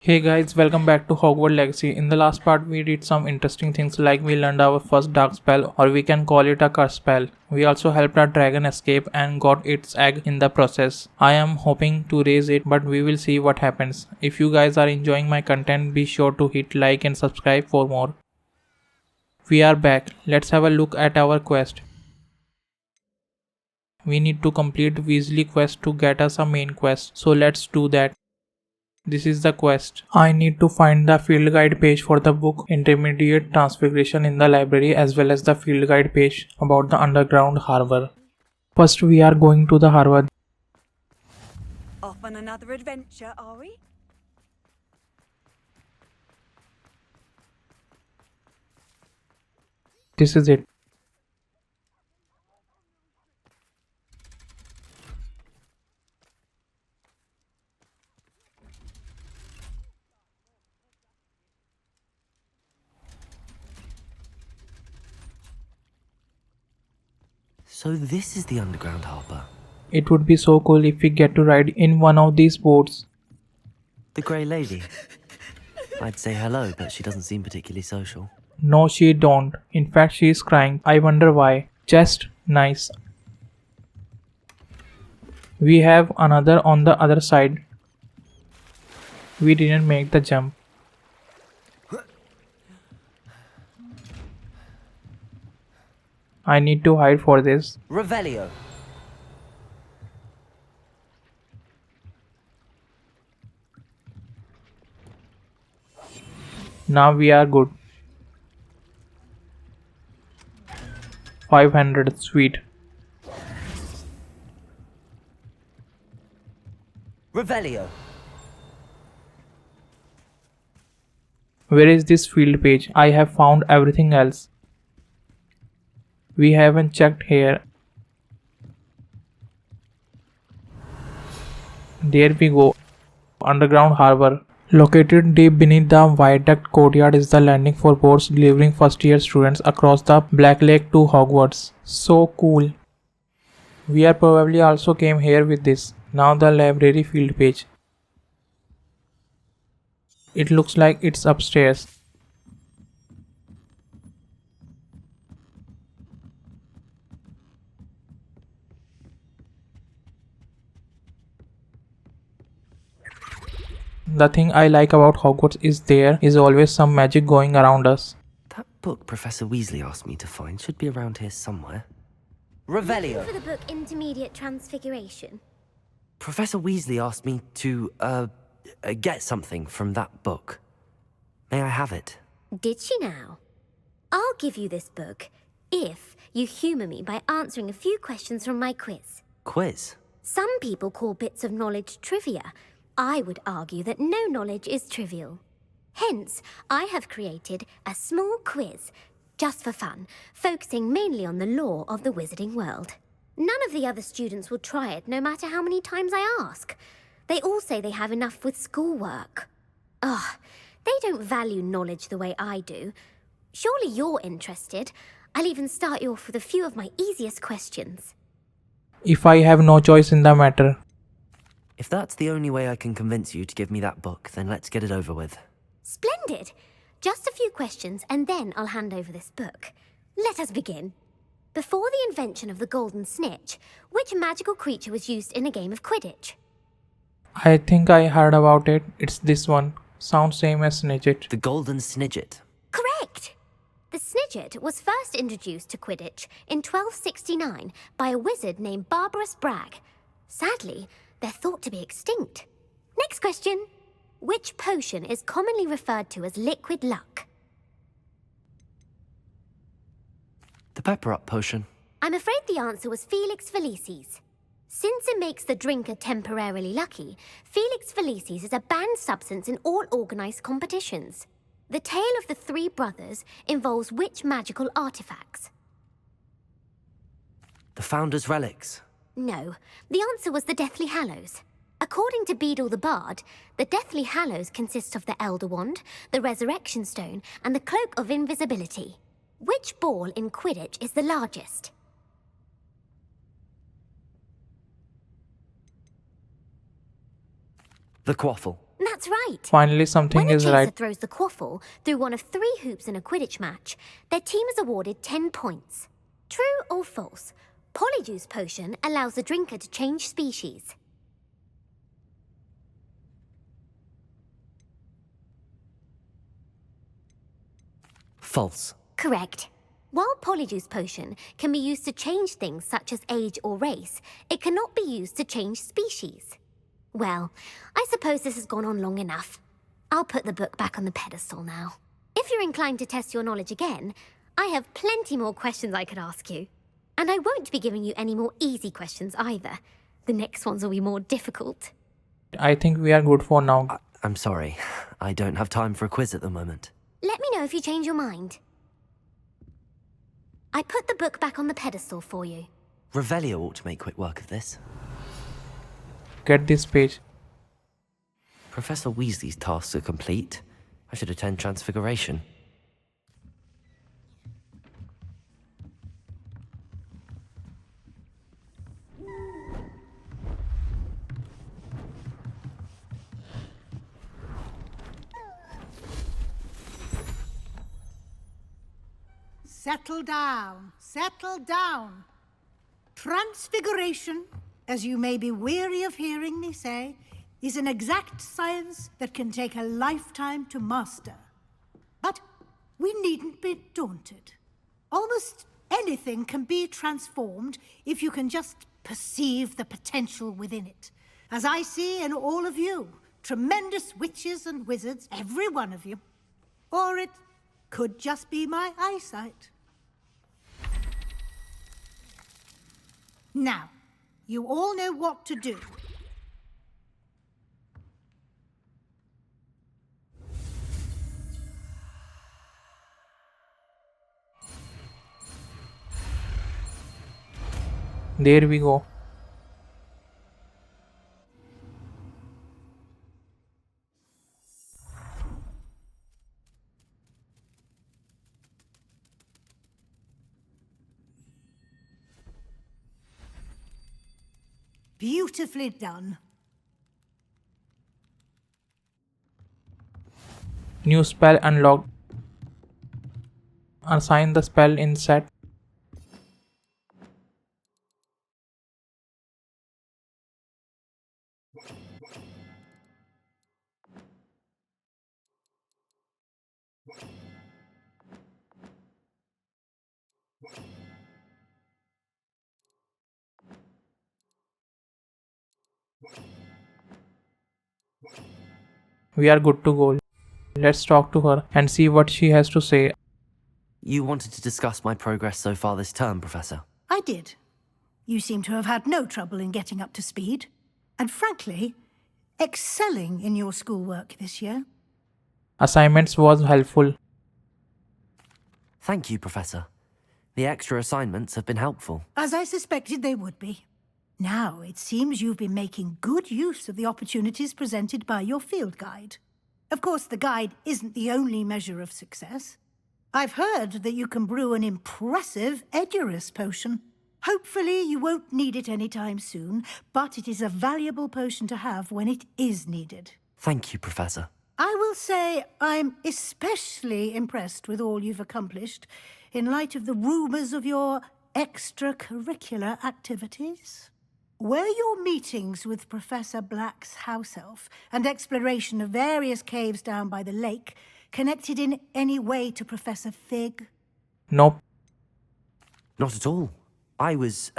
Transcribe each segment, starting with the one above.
Hey guys, welcome back to Hogwarts Legacy. In the last part, we did some interesting things like we learned our first dark spell, or we can call it a curse spell. We also helped our dragon escape and got its egg in the process. I am hoping to raise it, but we will see what happens. If you guys are enjoying my content, be sure to hit like and subscribe for more. We are back. Let's have a look at our quest. We need to complete Weasley quest to get us a main quest, so let's do that. This is the quest. I need to find the field guide page for the book Intermediate Transfiguration in the library, as well as the field guide page about the underground harbor. First we are going to the harbor. Off on another adventure, are we? This is it. So this is the underground harbour. It would be so cool if we get to ride in one of these boats. The Grey Lady. I'd say hello, but she doesn't seem particularly social. No, she don't. In fact, she is crying. I wonder why. Just nice. We have another on the other side. We didn't make the jump. I need to hide for this. Revelio. Now we are good. 500, sweet. Revelio. Where is this field page? I have found everything else. We haven't checked here. There we go. Underground harbor. Located deep beneath the viaduct courtyard is the landing for boats delivering first year students across the Black Lake to Hogwarts. So cool. We are probably also came here with this. Now the library field page. It looks like it's upstairs. The thing I like about Hogwarts is there is always some magic going around us. That book Professor Weasley asked me to find should be around here somewhere. Looking Revelio. for the book Intermediate Transfiguration. Professor Weasley asked me to, get something from that book. May I have it? Did she now? I'll give you this book if you humour me by answering a few questions from my quiz. Quiz. Some people call bits of knowledge trivia. I would argue that no knowledge is trivial. Hence, I have created a small quiz, just for fun, focusing mainly on the lore of the wizarding world. None of the other students will try it, no matter how many times I ask. They all say they have enough with schoolwork. Ugh, they don't value knowledge the way I do. Surely you're interested. I'll even start you off with a few of my easiest questions. If I have no choice in the matter. If that's the only way I can convince you to give me that book, then let's get it over with. Splendid! Just a few questions and then I'll hand over this book. Let us begin. Before the invention of the golden snitch, which magical creature was used in a game of Quidditch? I think I heard about it. It's this one. Sounds same as Snidget. The Golden Snidget. Correct! The Snidget was first introduced to Quidditch in 1269 by a wizard named Barbarous Bragg. Sadly, they're thought to be extinct. Next question. Which potion is commonly referred to as liquid luck? The Pepper Up potion. I'm afraid the answer was Felix Felicis. Since it makes the drinker temporarily lucky, Felix Felicis is a banned substance in all organised competitions. The tale of the three brothers involves which magical artifacts? The Founder's Relics. No, the answer was the Deathly Hallows. According to Beadle the Bard, the Deathly Hallows consist of the Elder Wand, the Resurrection Stone, and the Cloak of Invisibility. Which ball in Quidditch is the largest? The Quaffle. That's That's right. Finally, something When a is chaser right. throws the quaffle through one of 3 hoops in a Quidditch match, their team is awarded 10 points. True or false? Polyjuice potion allows the drinker to change species. False. Correct. While Polyjuice potion can be used to change things such as age or race, it cannot be used to change species. Well, I suppose this has gone on long enough. I'll put the book back on the pedestal now. If you're inclined to test your knowledge again, I have plenty more questions I could ask you. And I won't be giving you any more easy questions either. The next ones will be more difficult. I think we are good for now. I'm sorry. I don't have time for a quiz at the moment. Let me know if you change your mind. I put the book back on the pedestal for you. Revelio ought to make quick work of this. Get this page. Professor Weasley's tasks are complete. I should attend Transfiguration. Settle down, settle down. Transfiguration, as you may be weary of hearing me say, is an exact science that can take a lifetime to master. But we needn't be daunted. Almost anything can be transformed if you can just perceive the potential within it. As I see in all of you, tremendous witches and wizards, every one of you. Or it could just be my eyesight. Now, you all know what to do. There we go. Beautifully done. New spell unlocked. Assign the spell in set. We are good to go. Let's talk to her and see what she has to say. You wanted to discuss my progress so far this term, Professor. I did. You seem to have had no trouble in getting up to speed. And frankly, excelling in your schoolwork this year. Assignments was helpful. Thank you, Professor. The extra assignments have been helpful. As I suspected they would be. Now, it seems you've been making good use of the opportunities presented by your field guide. Of course, the guide isn't the only measure of success. I've heard that you can brew an impressive Edurus potion. Hopefully, you won't need it anytime soon, but it is a valuable potion to have when it is needed. Thank you, Professor. I will say I'm especially impressed with all you've accomplished in light of the rumours of your extracurricular activities. Were your meetings with Professor Black's house elf and exploration of various caves down by the lake connected in any way to Professor Fig? Nope. Not at all. I was,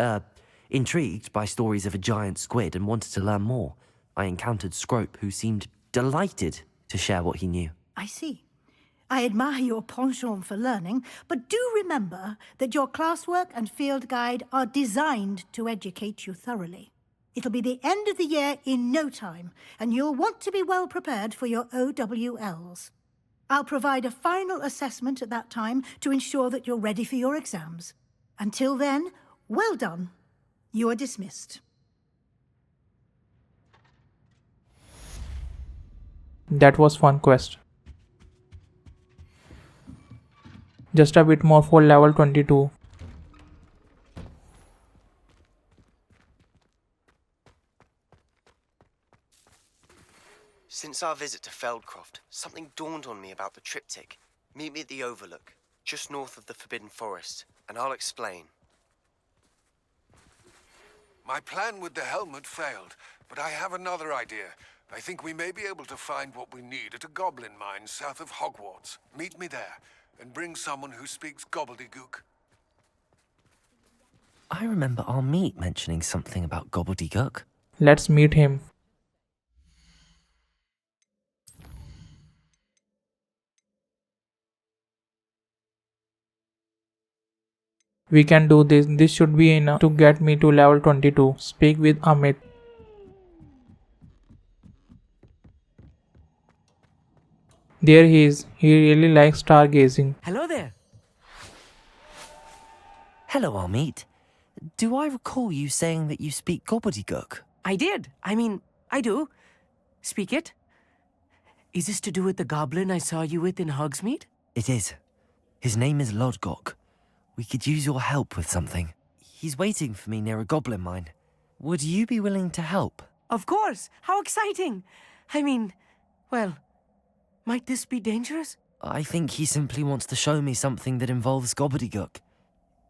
intrigued by stories of a giant squid and wanted to learn more. I encountered Scrope, who seemed delighted to share what he knew. I see. I admire your penchant for learning, but do remember that your classwork and field guide are designed to educate you thoroughly. It'll be the end of the year in no time, and you'll want to be well prepared for your OWLs. I'll provide a final assessment at that time to ensure that you're ready for your exams. Until then, well done. You are dismissed. That was fun quest. Just a bit more for level 22. Since Since our visit to Feldcroft, something dawned on me about the triptych. Meet me at the Overlook, just north of the Forbidden Forest, and I'll explain. My plan with the helmet failed, but I have another idea. I think we may be able to find what we need at a goblin mine south of Hogwarts. Meet me there, and bring someone who speaks gobbledygook. I remember our meet mentioning something about gobbledygook. Let's meet him. We can do this. This should be enough to get me to level 22. Speak with Amit. There he is. He really likes stargazing. Hello there. Hello, Amit. Do I recall you saying that you speak gobbledygook? I did. I do. Speak it. Is this to do with the goblin I saw you with in Hogsmeade? It is. His name is Lodgok. We could use your help with something. He's waiting for me near a goblin mine. Would you be willing to help? Of course. How exciting. Well, might this be dangerous? I think he simply wants to show me something that involves gobbledygook.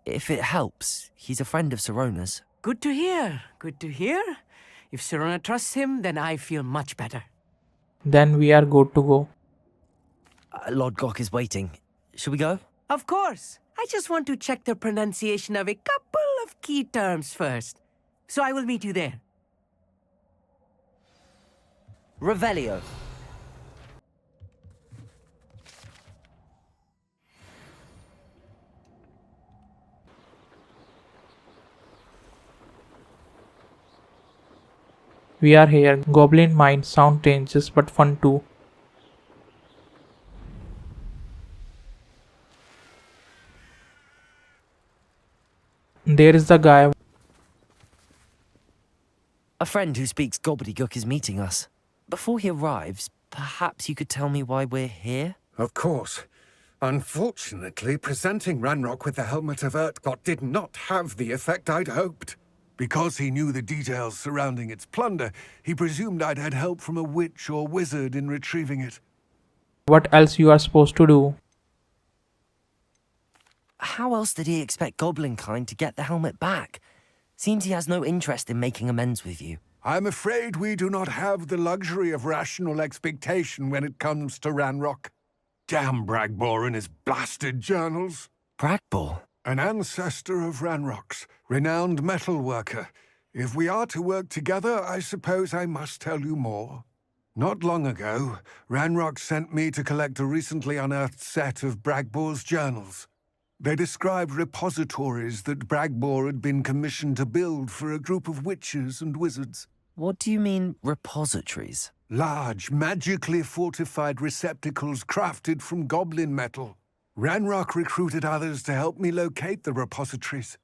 If it helps, he's a friend of Sirona's. Good to hear. Good to hear. If Sirona trusts him, then I feel much better. Then we are good to go. Lodgok is waiting. Shall we go? Of course. I just want to check the pronunciation of a couple of key terms first. So I will meet you there. Revelio. We are here. Goblin mine sound dangerous but fun too. There is the guy. A friend who speaks gobbledygook is meeting us. Before he arrives, perhaps you could tell me why we're here? Of course. Unfortunately, presenting Ranrock with the Helmet of Urtkot did not have the effect I'd hoped. Because he knew the details surrounding its plunder, he presumed I'd had help from a witch or wizard in retrieving it. What else you are supposed to do? How else did he expect Goblinkind to get the helmet back? Seems he has no interest in making amends with you. I'm afraid we do not have the luxury of rational expectation when it comes to Ranrock. Damn Bragbor and his blasted journals. Bragbor? An ancestor of Ranrock's, renowned metalworker. If we are to work together, I suppose I must tell you more. Not long ago, Ranrock sent me to collect a recently unearthed set of Bragbor's journals. They described repositories that Bragbor had been commissioned to build for a group of witches and wizards. What do you mean, repositories? Large, magically fortified receptacles crafted from goblin metal. Ranrock recruited others to help me locate the repositories.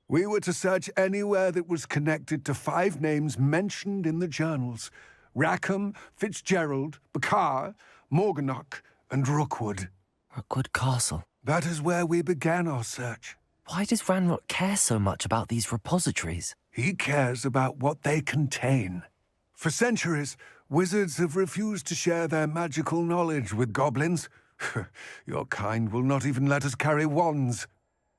We were to search anywhere that was connected to 5 names mentioned in the journals: Rackham, Fitzgerald, Bakar, Morganach, and Rookwood. Rookwood Castle. That is where we began our search. Why does Ranrock care so much about these repositories? He cares about what they contain. For centuries, wizards have refused to share their magical knowledge with goblins. Your kind will not even let us carry wands.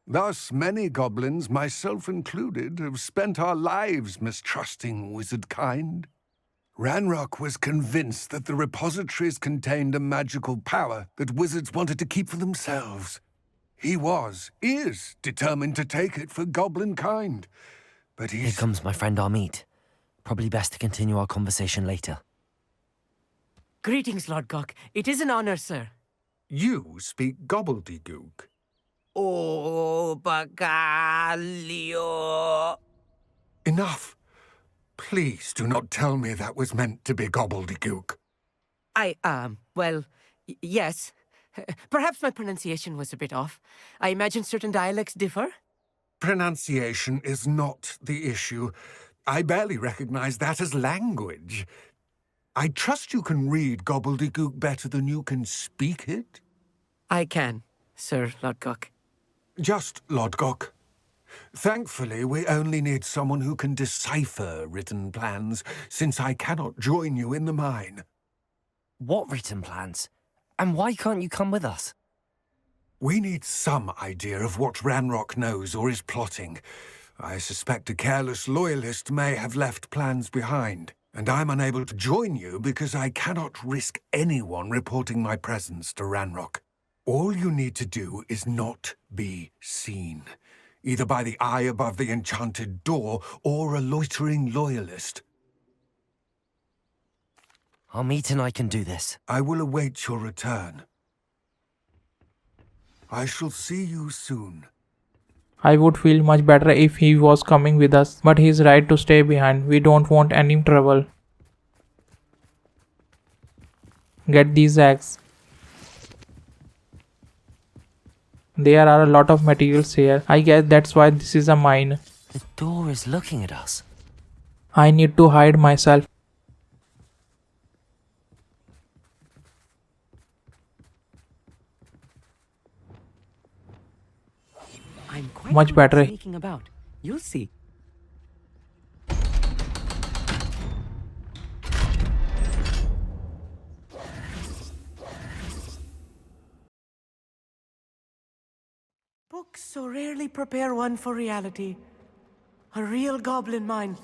Thus, many goblins, myself included, have spent our lives mistrusting wizard kind. Ranrock was convinced that the repositories contained a magical power that wizards wanted to keep for themselves. He is determined to take it for goblin kind. But Here comes my friend Amit. Probably best to continue our conversation later. Greetings, Lodgok. It is an honor, sir. You speak gobbledygook. Oh, Bagalio. Enough. Please do not tell me that was meant to be gobbledygook. Yes. Perhaps my pronunciation was a bit off. I imagine certain dialects differ. Pronunciation is not the issue. I barely recognize that as language. I trust you can read gobbledygook better than you can speak it? I can, Sir Lodgok. Just Lodgok. Thankfully, we only need someone who can decipher written plans, since I cannot join you in the mine. What written plans? And why can't you come with us? We need some idea of what Ranrock knows or is plotting. I suspect a careless loyalist may have left plans behind, and I'm unable to join you because I cannot risk anyone reporting my presence to Ranrock. All you need to do is not be seen, either by the eye above the enchanted door or a loitering loyalist. Amit and I can do this. I will await your return. I shall see you soon. I would feel much better if he was coming with us, but he's right to stay behind. We don't want any trouble. Get these eggs. There are a lot of materials here. I guess that's why this is a mine. The door is looking at us. I need to hide myself. I'm quite Much good better. at sneaking about. You'll see. Books so rarely prepare one for reality. A real goblin mine.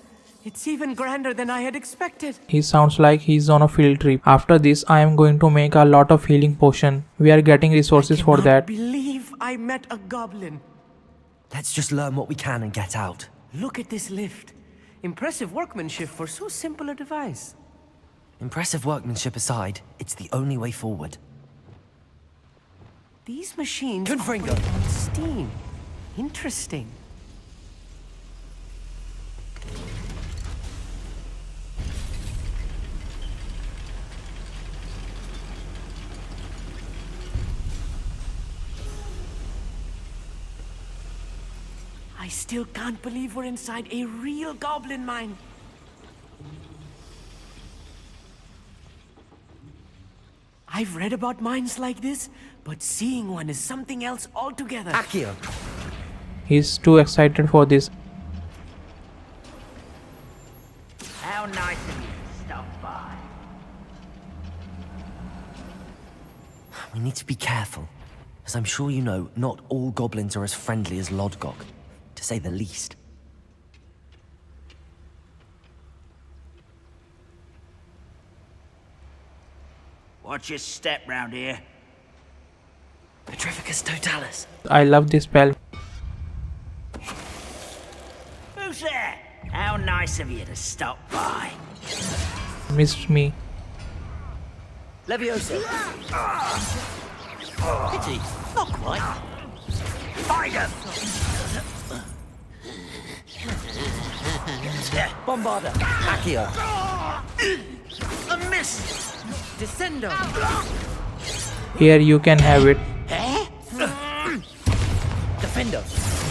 It's even grander than I had expected. He sounds like he's on a field trip. After this, I am going to make a lot of healing potion. We are getting resources for I that. believe I met a goblin. Let's just learn what we can and get out. Look at this lift. Impressive workmanship for so simple a device. Impressive workmanship aside, it's the only way forward. These machines Confringo. operate on steam. Interesting. I still can't believe we're inside a real goblin mine. I've read about mines like this, but seeing one is something else altogether. Akio! He's too excited for this. How nice of you to stop by. We need to be careful. As I'm sure you know, not all goblins are as friendly as Lodgok, to say the least. Watch your step round here. Petrificus totalis. I love this spell. Who's there? How nice of you to stop by. Missed me. Leviosa. Pity, not quite. Tiger! Bombarda. Akio. A miss! Descendo. Here you can have it. Eh? Defender.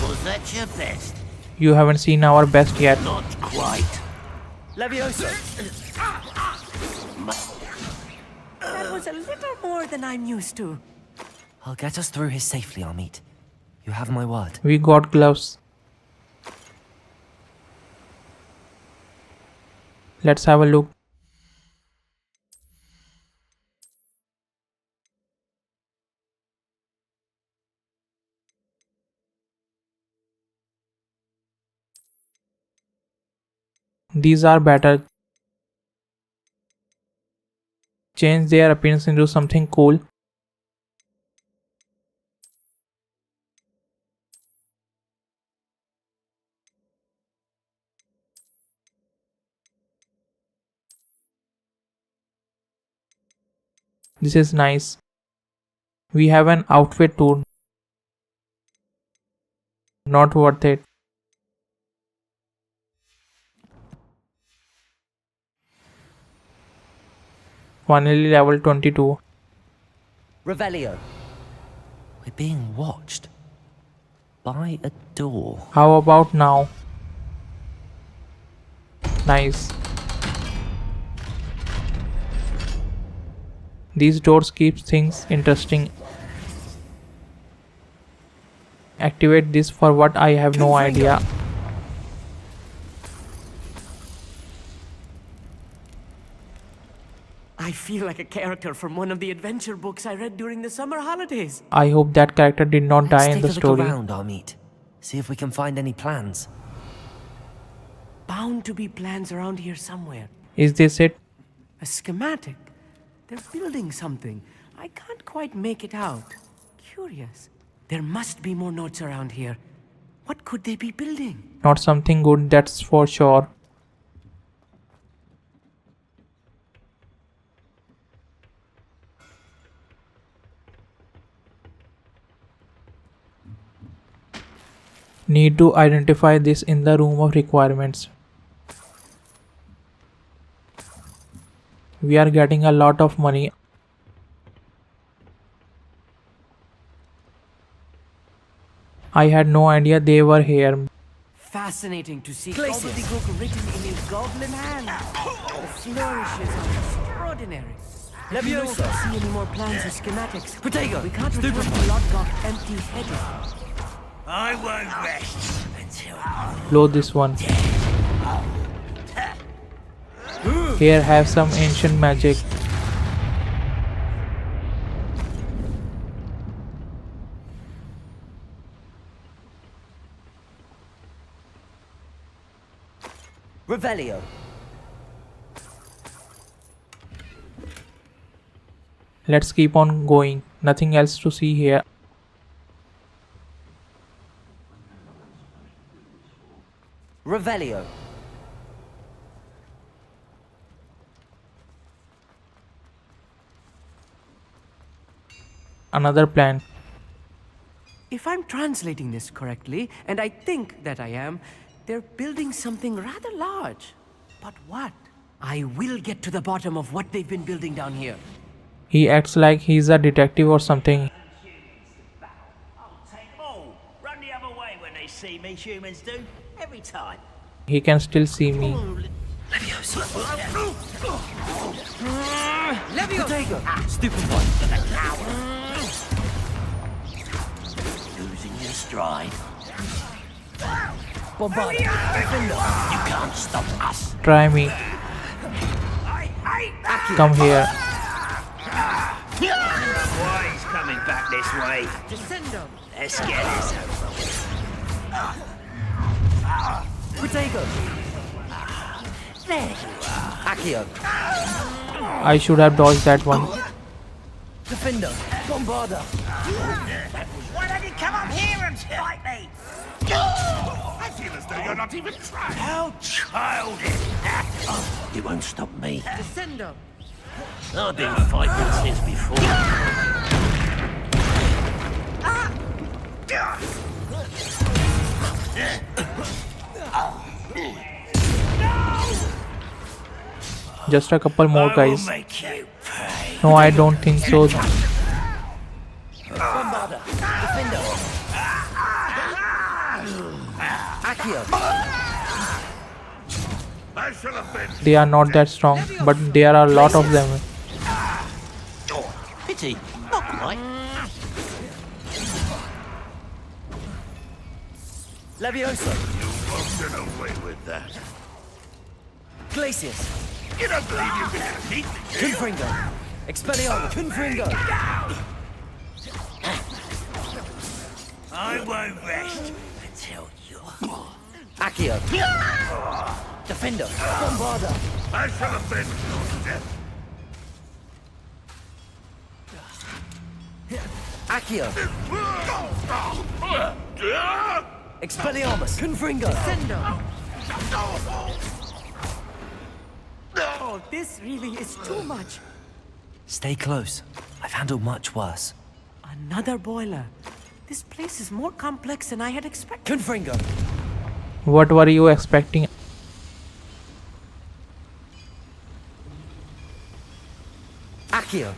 Was that your best? You haven't seen our best yet. Not quite. Leviosa. That was a little more than I'm used to. I'll get us through here safely, Amit. You have my word. We got gloves. Let's have a look. These are better. Change their appearance into something cool. This is nice. We have an outfit too. Not worth it. Finally level 22. Revelio. We're being watched. By a door. How about now? Nice. These doors keep things interesting. Activate this for what? I have no idea. I feel like a character from one of the adventure books I read during the summer holidays. I hope that character did not die Let's in take the a look story. around, Amit. See if we can find any plans. Bound to be plans around here somewhere. Is this it? A schematic. They're building something. I can't quite make it out. Curious. There must be more notes around here. What could they be building? Not something good, that's for sure. Need to identify this in the room of requirements. We are getting a lot of money. I had no idea they were here. Fascinating to see Gobbledegook written in a goblin hand. The flourishes are extraordinary. Let me know if I see any more plans or schematics. Protego! We can't return to Lodgok empty-headed. I won't rest until Blow this one. Here, have some ancient magic. Revelio. Let's keep on going. Nothing else to see here. Revelio. Another plan. If I'm translating this correctly, and I think that I am, they're building something rather large. But what? I will get to the bottom of what they've been building down here. He acts like he's a detective or something. oh, run the other way when they see me. Humans do every time. He can still see me. Protego! Stupid one. Losing your stride. Bombard. You can't stop us. Try me. I hate Come here. Why he's coming back this way? Descendo! Let's get this over with. Protego! There you are. Accio. I should have dodged that one. Defender. Bombarda. Why don't you come up here and fight me? I feel as though you're not even trying. How childish. You won't stop me. Descendo! I've been fighting since before. Just a couple more I will guys. make you pay. No, I don't think so. Bombarda. Defender. Accio. I shall have been. They are not that strong, but there are a lot of them. Pity. Not quite. Levioso. You won't get away with that. Glacius. You don't believe you can defeat me, do you? Confringo. Expelliarmus. Confringo. I won't rest until you're... Accio. Defender. Bombarda. I shall have been your death. Accio. Expelliarmus. Confringo. Descendo! Oh, this really is too much. Stay close. I've handled much worse. Another boiler. This place is more complex than I had expected. Confringo. What were you expecting? Accio.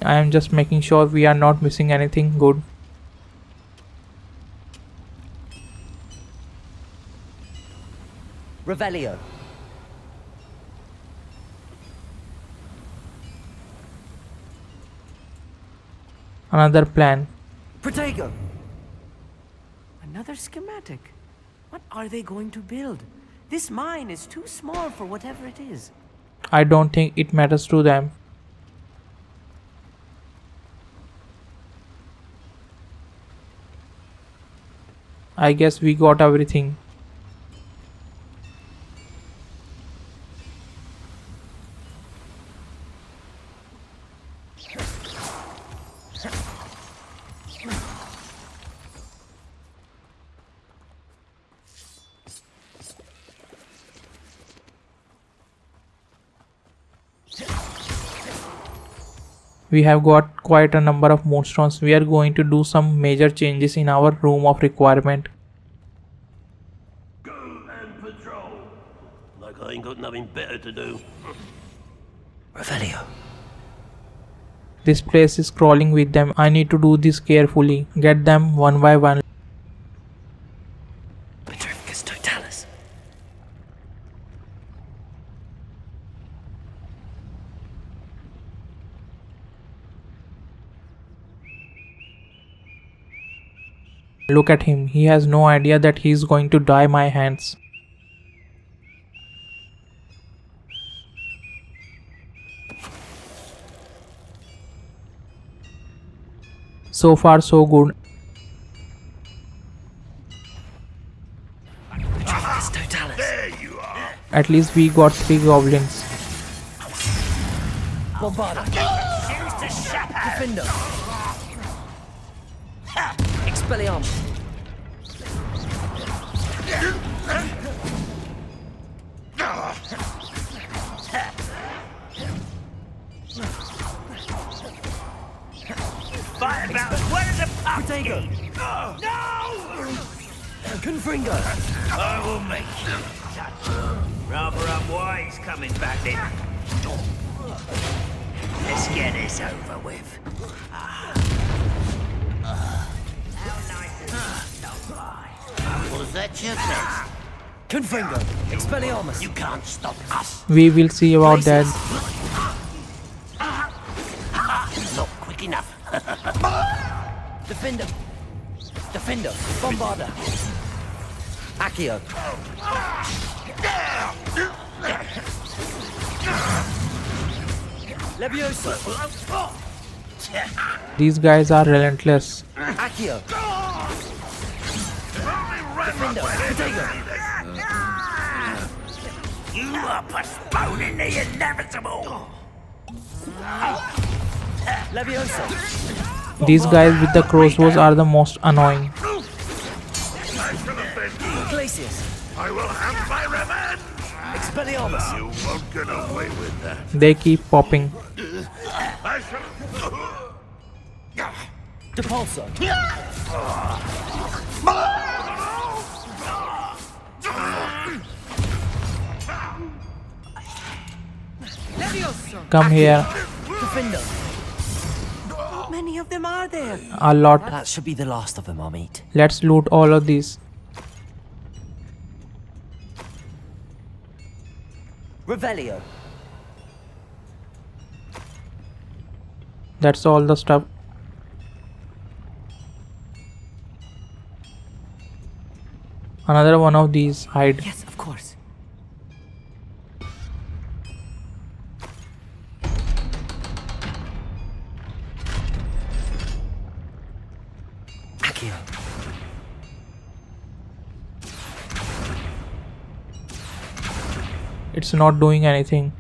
I am just making sure we are not missing anything good. Revelio. Another plan. Protego. Another schematic. What are they going to build? This mine is too small for whatever it is. I don't think it matters to them. I guess we got everything. We have got quite a number of moonstones. We are going to do some major changes in our room of requirement. Go and patrol. Like I ain't got nothing better to do. Revelio. This place is crawling with them. I need to do this carefully. Get them one by one. Petrificus totalis. Look at him. He has no idea that he is going to die my hands. So far so good. Petrificus totalis. There you are. At least we got 3 goblins. Bombarda. Choose to shut up. Defender. Expelliarmus. Fight about as well as a Protego. pumpkin. No! Confringo. I will make you. Rather unwise coming back then. Let's get this over with. How nice of you to stop by. Was that your test? Confringo. Expelliarmus. You can't stop us. We will see about that. Not quick enough. Defender. Defender. Bombarda. Accio. Levioso. These guys are relentless. Accio. Defender. Protego. You are postponing the inevitable. Levioso. These guys with the crossbows are the most annoying. Glacius. I will have my revenge. Expelliarmus. You won't get away with that. They keep popping. I shall. Depulso. Come here. Defender. How many of them are there? A lot. That should be the last of them, Amit. Let's loot all of these. Revelio. That's all the stuff. Another one of these. Hide. Yes, of course. Accio. It's not doing anything.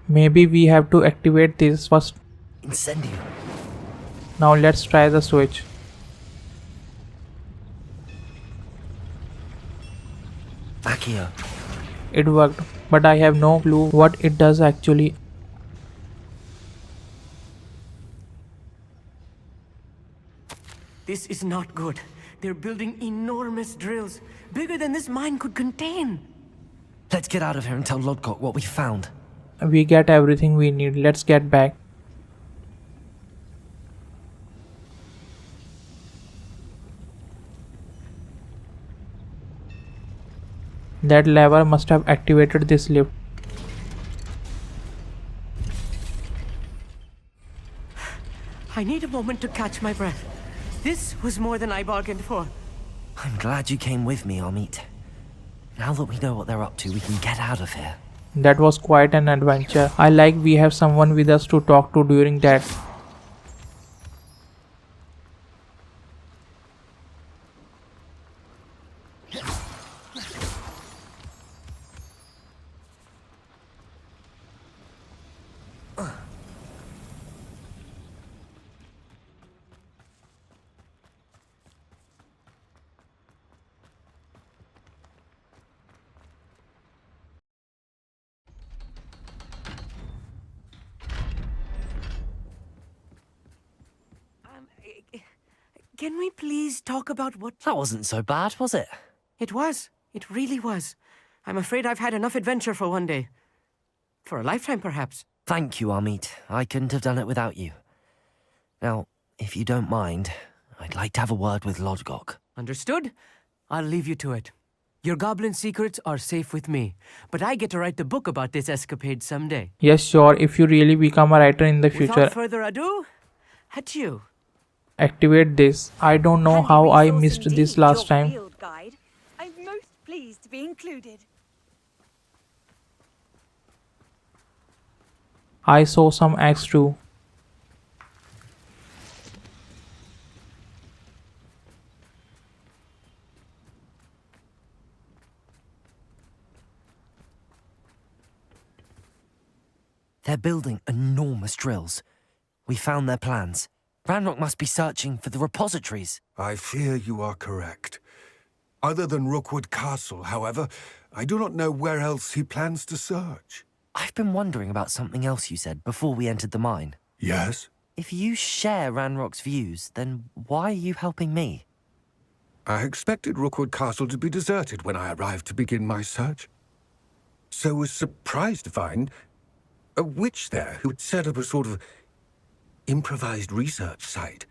Maybe we have to activate this first. Incendio. Now let's try the switch. Accio. It worked, but I have no clue what it does actually. This is not good. They're building enormous drills, bigger than this mine could contain. Let's get out of here and tell Lodgok what we found. We get everything we need. Let's get back. That lever must have activated this lift. I need a moment to catch my breath. This was more than I bargained for. I'm glad you came with me, Amit. Now that we know what they're up to, we can get out of here. That was quite an adventure. I like we have someone with us to talk to during that. Can we please talk about what... That wasn't so bad, was it? It was. It really was. I'm afraid I've had enough adventure for one day. For a lifetime, perhaps. Thank you, Amit. I couldn't have done it without you. Now, if you don't mind, I'd like to have a word with Lodgok. Understood? I'll leave you to it. Your goblin secrets are safe with me, but I get to write the book about this escapade someday. Yes, sure. If you really become a writer in the future. Without further ado, adieu. Activate this. I don't know how I missed this last time. Field guide. I'm most pleased to be included. I saw some eggs too. They're building enormous drills. We found their plans. Ranrock must be searching for the repositories. I fear you are correct. Other than Rookwood Castle, however, I do not know where else he plans to search. I've been wondering about something else you said before we entered the mine. Yes? If you share Ranrock's views, then why are you helping me? I expected Rookwood Castle to be deserted when I arrived to begin my search. So was surprised to find a witch there who had set up a sort of improvised research site.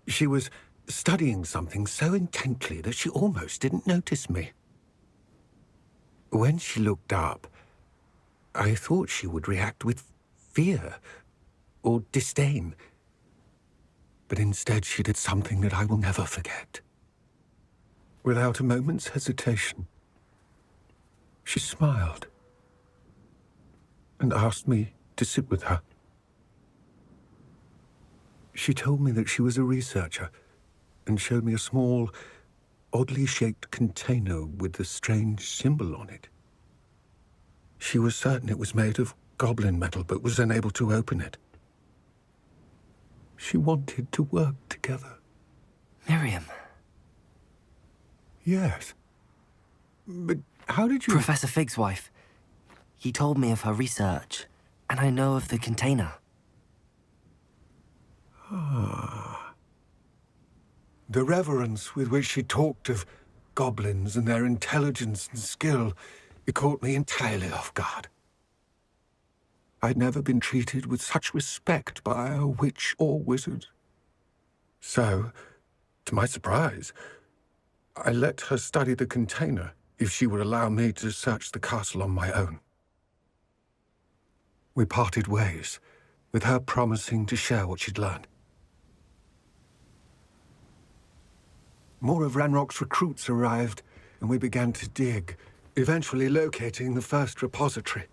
She was studying something so intently that she almost didn't notice me. When she looked up, I thought she would react with fear or disdain. But instead she did something that I will never forget. Without a moment's hesitation, she smiled and asked me to sit with her. She told me that she was a researcher and showed me a small, oddly shaped container with a strange symbol on it. She was certain it was made of goblin metal, but was unable to open it. She wanted to work together. Miriam. Yes. But how did you... Professor Fig's wife. He told me of her research, and I know of the container. Ah. The reverence with which she talked of goblins and their intelligence and skill, it caught me entirely off guard. I'd never been treated with such respect by a witch or wizard. So, to my surprise, I let her study the container if she would allow me to search the castle on my own. We parted ways, with her promising to share what she'd learned. More of Ranrock's recruits arrived, and we began to dig, eventually locating the first repository.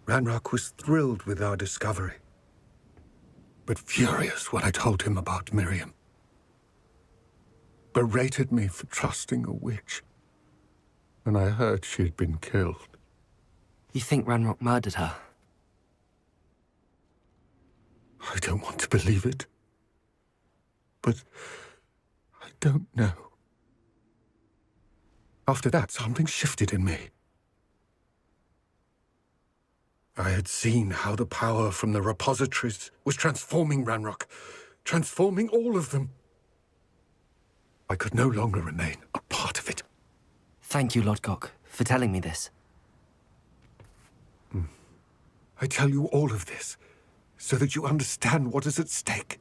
Ranrock was thrilled with our discovery, but furious when I told him about Miriam. Berated me for trusting a witch, and I heard she'd been killed. You think Ranrock murdered her? I don't want to believe it, but I don't know. After that, something shifted in me. I had seen how the power from the repositories was transforming Ranrock, transforming all of them. I could no longer remain a part of it. Thank you, Lodgok, for telling me this. I tell you all of this so that you understand what is at stake.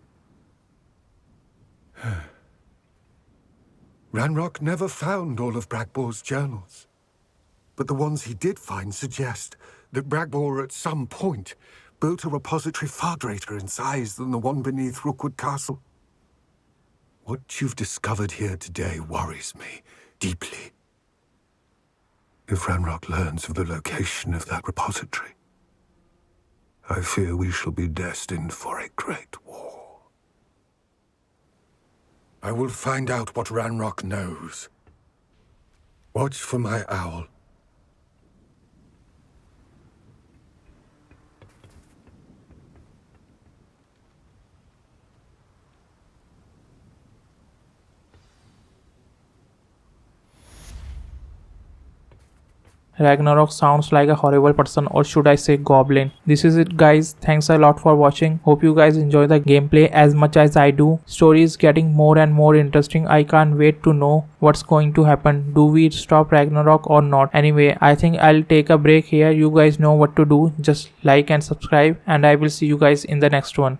Ranrock never found all of Bragbor's journals, but the ones he did find suggest that Bragbor at some point built a repository far greater in size than the one beneath Rookwood Castle. What you've discovered here today worries me deeply. If Ranrock learns of the location of that repository, I fear we shall be destined for a great war. I will find out what Ranrock knows. Watch for my owl. Ragnarok sounds like a horrible person, or should I say goblin. This is it guys, thanks a lot for watching. Hope you guys enjoy the gameplay as much as I do. Story is getting more and more interesting. I can't wait to know what's going to happen. Do we stop Ragnarok or not? Anyway, I think I'll take a break here. You guys know what to do. Just like and subscribe, and I will see you guys in the next one.